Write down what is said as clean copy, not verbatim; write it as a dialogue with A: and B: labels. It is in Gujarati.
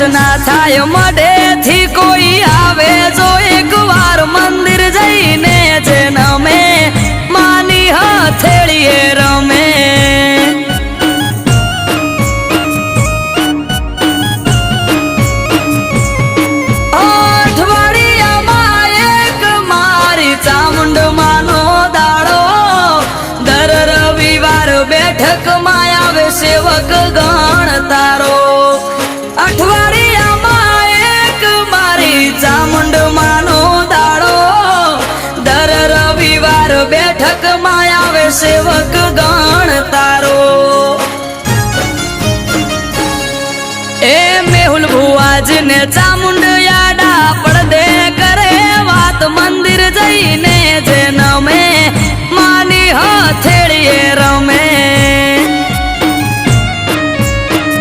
A: ના થાય મઢે થી કોઈ આવે જો એક વાર મંદિર જઈને જે નમે માની હથેળીએ રમે અઠવાડિયામાં એક મારી ચામુંડ માનો દાડો દર રવિવાર બેઠક માં આવે સેવક ગણ તારો અઠવાડિયામાં એક મારી ચામુંડ માનો દાડો દર રવિવાર બેઠક માં આવે સેવક ગણ તારો એ મેહુલ ભુવાજ ને ચામુંડ યાડા પડદે કરે વાત મંદિર જઈને જે નમે માની હથેળીએ રમે